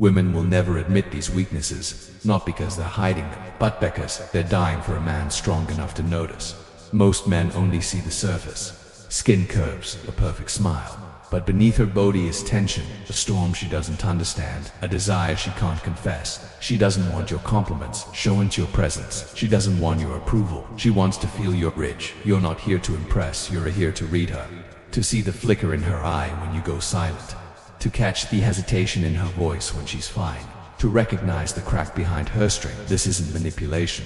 Women will never admit these weaknesses, not because they're hiding them, but because they're dying for a man strong enough to notice. Most men only see the surface. Skin curves, a perfect smile. But beneath her body is tension, a storm she doesn't understand, a desire she can't confess. She doesn't want your compliments, show into your presence. She doesn't want your approval. She wants to feel you're rich. You're not here to impress, you're here to read her. To see the flicker in her eye when you go silent. To catch the hesitation in her voice when she's fine. To recognize the crack behind her strength. This isn't manipulation.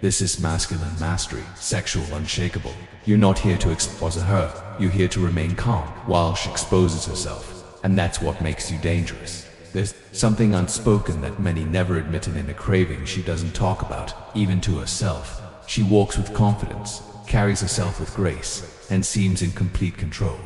This is masculine mastery, sexual unshakable. You're not here to expose her, you're here to remain calm while she exposes herself. And that's what makes you dangerous. There's something unspoken that many never admit, in a craving she doesn't talk about, even to herself. She walks with confidence, carries herself with grace, and seems in complete control.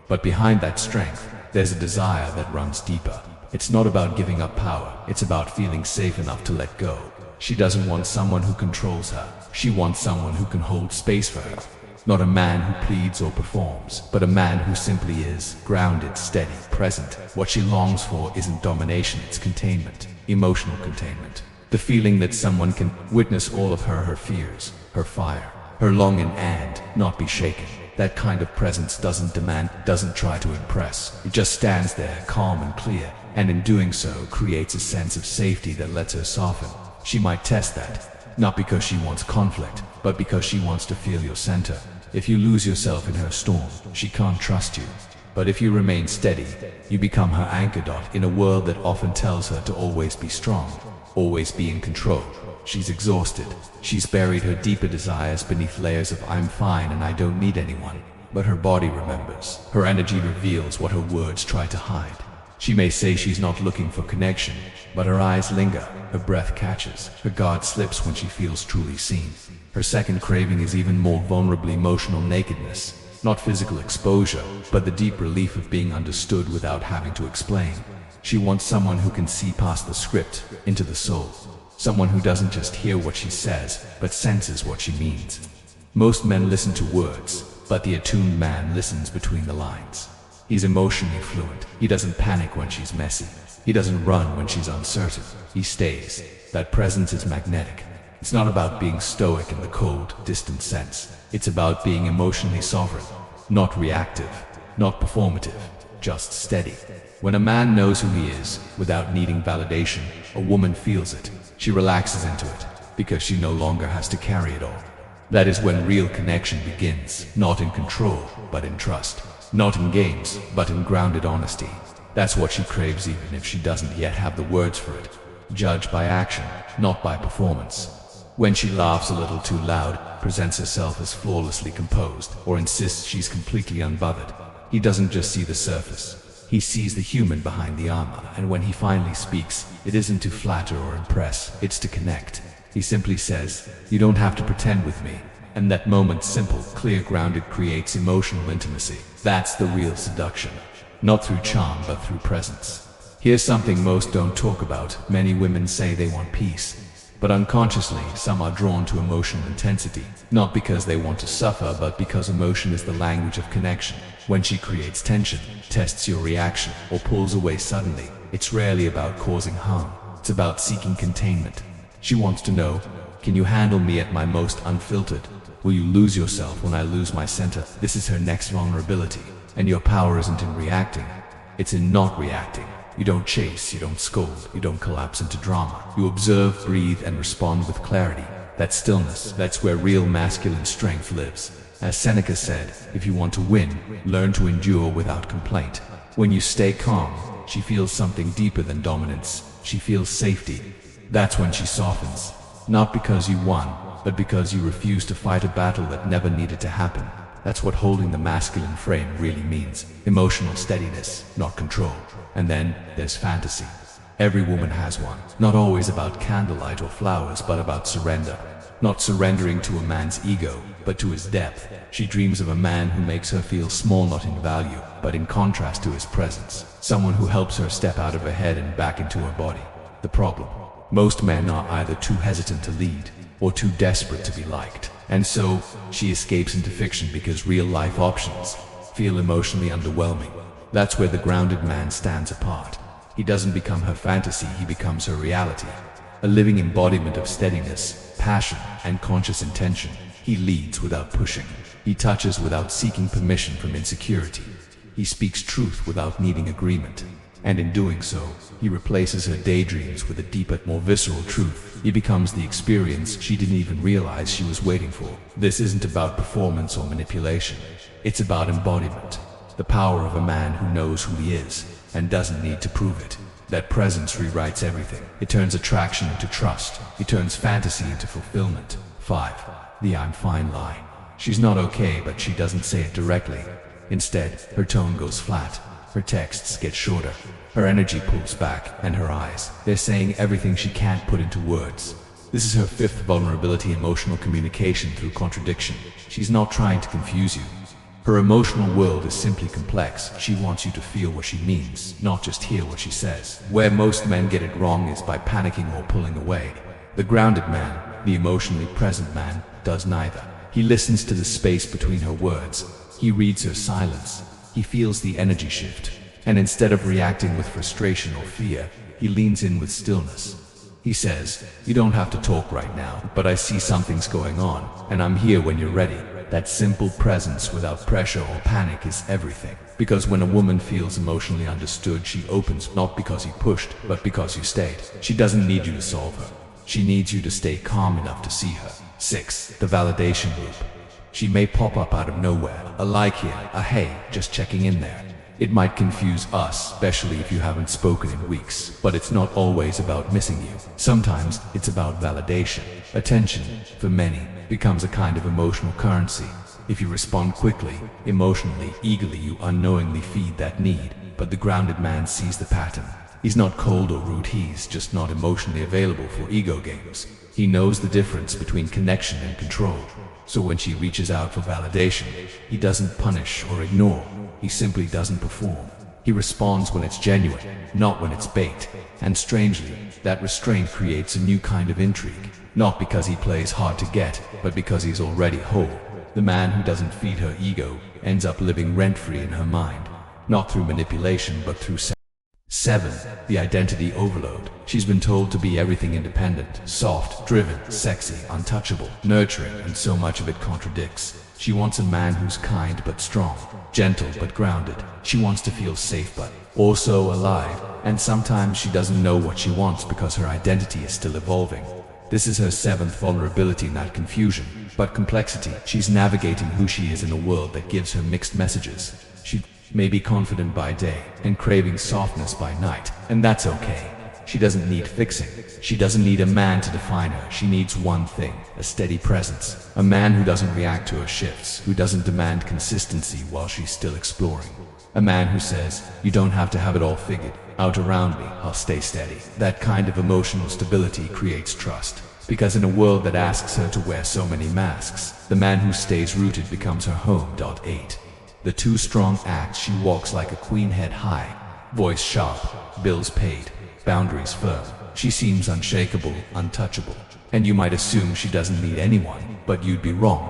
But behind that strength, there's a desire that runs deeper. It's not about giving up power, it's about feeling safe enough to let go. She doesn't want someone who controls her. She wants someone who can hold space for her. Not a man who pleads or performs, but a man who simply is, grounded, steady, present. What she longs for isn't domination, it's containment, emotional containment. The feeling that someone can witness all of her fears, her fire, her longing, and not be shaken. That kind of presence doesn't demand, doesn't try to impress. It just stands there, calm and clear, and in doing so creates a sense of safety that lets her soften. She might test that, not because she wants conflict, but because she wants to feel your center. If you lose yourself in her storm, she can't trust you. But if you remain steady, you become her anchor dot in a world that often tells her to always be strong, always be in control. She's exhausted. She's buried her deeper desires beneath layers of "I'm fine and I don't need anyone." But her body remembers. Her energy reveals what her words try to hide. She may say she's not looking for connection, but her eyes linger, her breath catches, her guard slips when she feels truly seen. Her second craving is even more vulnerably emotional nakedness. Not physical exposure, but the deep relief of being understood without having to explain. She wants someone who can see past the script, into the soul. Someone who doesn't just hear what she says, but senses what she means. Most men listen to words, but the attuned man listens between the lines. He's emotionally fluent. He doesn't panic when she's messy. He doesn't run when she's uncertain. He stays. That presence is magnetic. It's not about being stoic in the cold, distant sense. It's about being emotionally sovereign, not reactive, not performative, just steady. When a man knows who he is, without needing validation, a woman feels it. She relaxes into it, because she no longer has to carry it all. That is when real connection begins, not in control, but in trust. Not in games, but in grounded honesty. That's what she craves, even if she doesn't yet have the words for it. Judged by action, not by performance. When she laughs a little too loud, presents herself as flawlessly composed, or insists she's completely unbothered, he doesn't just see the surface. He sees the human behind the armor, and when he finally speaks, it isn't to flatter or impress, it's to connect. He simply says, "You don't have to pretend with me." And that moment, simple, clear, grounded, creates emotional intimacy. That's the real seduction. Not through charm, but through presence. Here's something most don't talk about. Many women say they want peace. But unconsciously, some are drawn to emotional intensity. Not because they want to suffer, but because emotion is the language of connection. When she creates tension, tests your reaction, or pulls away suddenly, it's rarely about causing harm. It's about seeking containment. She wants to know, can you handle me at my most unfiltered? Will you lose yourself when I lose my center? This is her next vulnerability. And your power isn't in reacting. It's in not reacting. You don't chase, you don't scold, you don't collapse into drama. You observe, breathe, and respond with clarity. That stillness, that's where real masculine strength lives. As Seneca said, if you want to win, learn to endure without complaint. When you stay calm, she feels something deeper than dominance. She feels safety. That's when she softens. Not because you won, but because you refuse to fight a battle that never needed to happen. That's what holding the masculine frame really means. Emotional steadiness, not control. And then there's fantasy. Every woman has one. Not always about candlelight or flowers, but about surrender. Not surrendering to a man's ego, but to his depth. She dreams of a man who makes her feel small, not in value, but in contrast to his presence. Someone who helps her step out of her head and back into her body. The problem: most men are either too hesitant to lead, or too desperate to be liked. And so, she escapes into fiction because real-life options feel emotionally underwhelming. That's where the grounded man stands apart. He doesn't become her fantasy, he becomes her reality. A living embodiment of steadiness, passion, and conscious intention. He leads without pushing. He touches without seeking permission from insecurity. He speaks truth without needing agreement. And in doing so, he replaces her daydreams with a deeper, more visceral truth. He becomes the experience she didn't even realize she was waiting for. This isn't about performance or manipulation. It's about embodiment. The power of a man who knows who he is and doesn't need to prove it. That presence rewrites everything. It turns attraction into trust. It turns fantasy into fulfillment. 5. The I'm fine line. She's not okay, but she doesn't say it directly. Instead, her tone goes flat. Her texts get shorter. Her energy pulls back, and her eyes, they're saying everything she can't put into words. This is her 5th vulnerability: emotional communication through contradiction. She's not trying to confuse you. Her emotional world is simply complex. She wants you to feel what she means, not just hear what she says. Where most men get it wrong is by panicking or pulling away. The grounded man, the emotionally present man, does neither. He listens to the space between her words. He reads her silence. He feels the energy shift. And instead of reacting with frustration or fear, he leans in with stillness. He says, "You don't have to talk right now, but I see something's going on, and I'm here when you're ready." That simple presence without pressure or panic is everything. Because when a woman feels emotionally understood, she opens, not because you pushed, but because you stayed. She doesn't need you to solve her. She needs you to stay calm enough to see her. 6. The validation loop. She may pop up out of nowhere. A like here, a hey, just checking in there. It might confuse us, especially if you haven't spoken in weeks, but it's not always about missing you. Sometimes it's about validation. Attention, for many, becomes a kind of emotional currency. If you respond quickly, emotionally, eagerly, you unknowingly feed that need. But the grounded man sees the pattern. He's not cold or rude, he's just not emotionally available for ego games. He knows the difference between connection and control. So when she reaches out for validation, he doesn't punish or ignore. He simply doesn't perform. He responds when it's genuine, not when it's bait. And strangely, that restraint creates a new kind of intrigue. Not because he plays hard to get, but because he's already whole. The man who doesn't feed her ego ends up living rent-free in her mind. Not through manipulation, but through 7. The identity overload. She's been told to be everything: independent, soft, driven, sexy, untouchable, nurturing, and so much of it contradicts. She wants a man who's kind but strong, gentle but grounded. She wants to feel safe but also alive, and sometimes she doesn't know what she wants because her identity is still evolving. This is her 7th vulnerability, not confusion, but complexity. She's navigating who she is in a world that gives her mixed messages. She may be confident by day and craving softness by night, and that's okay. She doesn't need fixing. She doesn't need a man to define her. She needs one thing: a steady presence. A man who doesn't react to her shifts, who doesn't demand consistency while she's still exploring. A man who says, "You don't have to have it all figured out around me, I'll stay steady." That kind of emotional stability creates trust. Because in a world that asks her to wear so many masks, the man who stays rooted becomes her home. 8. The 2 strong acts. She walks like a queen, head high, voice sharp, bills paid, boundaries firm. She seems unshakable, untouchable, and you might assume she doesn't need anyone, but you'd be wrong.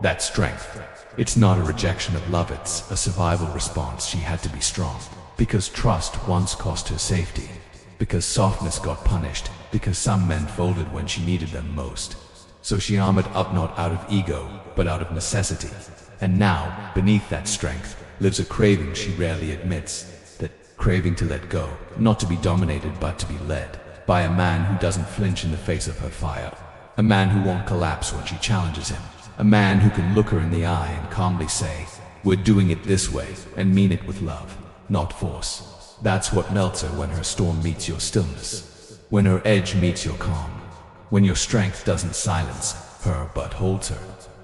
That's strength. It's not a rejection of love, it's a survival response. She had to be strong, because trust once cost her safety, because softness got punished, because some men folded when she needed them most. So she armored up, not out of ego, but out of necessity. And now, beneath that strength, lives a craving she rarely admits. That craving to let go, not to be dominated but to be led, by a man who doesn't flinch in the face of her fire. A man who won't collapse when she challenges him. A man who can look her in the eye and calmly say, "We're doing it this way," and mean it with love, not force. That's what melts her when her storm meets your stillness. When her edge meets your calm. When your strength doesn't silence her but holds her.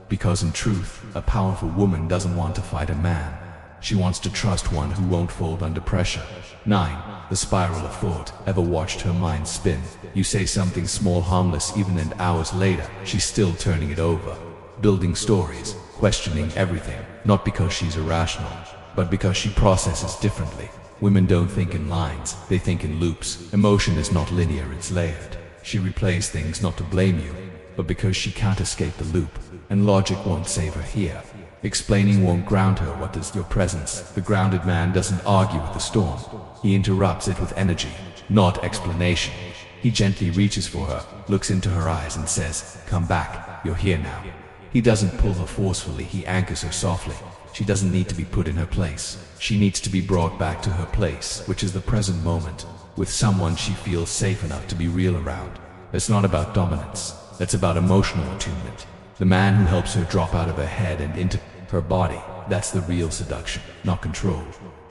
Because in truth, a powerful woman doesn't want to fight a man. She wants to trust one who won't fold under pressure. 9. The spiral of thought. Ever watched her mind spin? You say something small, harmless even, and hours later, she's still turning it over. Building stories, questioning everything, not because she's irrational, but because she processes differently. Women don't think in lines, they think in loops. Emotion is not linear, it's layered. She replays things not to blame you, but because she can't escape the loop, and logic won't save her here. Explaining won't ground her. What does your presence? The grounded man doesn't argue with the storm. He interrupts it with energy, not explanation. He gently reaches for her, looks into her eyes and says, "Come back, you're here now." He doesn't pull her forcefully, he anchors her softly. She doesn't need to be put in her place. She needs to be brought back to her place, which is the present moment, with someone she feels safe enough to be real around. It's not about dominance, that's about emotional attunement. The man who helps her drop out of her head and into her body, that's the real seduction, not control,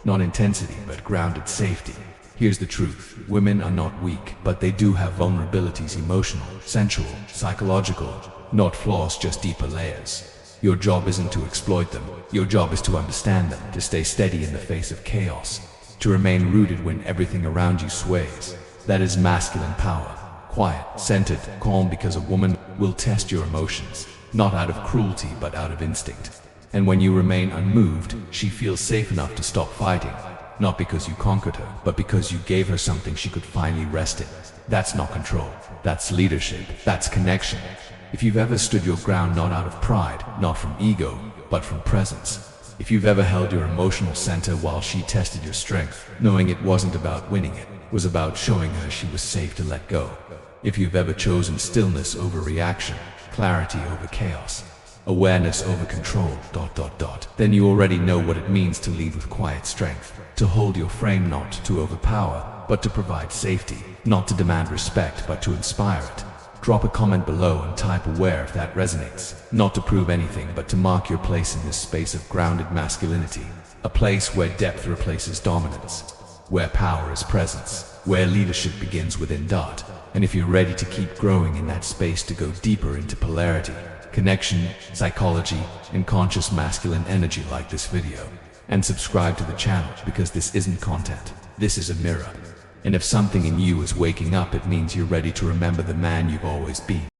not intensity, but grounded safety. Here's the truth, women are not weak, but they do have vulnerabilities, emotional, sensual, psychological, not flaws, just deeper layers. Your job isn't to exploit them, your job is to understand them, to stay steady in the face of chaos, to remain rooted when everything around you sways. That is masculine power, quiet, centered, calm, because a woman will test your emotions, not out of cruelty but out of instinct. And when you remain unmoved, she feels safe enough to stop fighting. Not because you conquered her, but because you gave her something she could finally rest in. That's not control, that's leadership, that's connection. If you've ever stood your ground not out of pride, not from ego, but from presence. If you've ever held your emotional center while she tested your strength, knowing it wasn't about winning, it was about showing her she was safe to let go. If you've ever chosen stillness over reaction, clarity over chaos, awareness over control, then you already know what it means to lead with quiet strength, to hold your frame, not to overpower, but to provide safety, not to demand respect, but to inspire it. Drop a comment below and type aware if that resonates, not to prove anything, but to mark your place in this space of grounded masculinity, a place where depth replaces dominance, where power is presence, where leadership begins within. And if you're ready to keep growing in that space, to go deeper into polarity, connection, psychology, and conscious masculine energy, like this video and subscribe to the channel, because this isn't content, this is a mirror. And if something in you is waking up, it means you're ready to remember the man you've always been.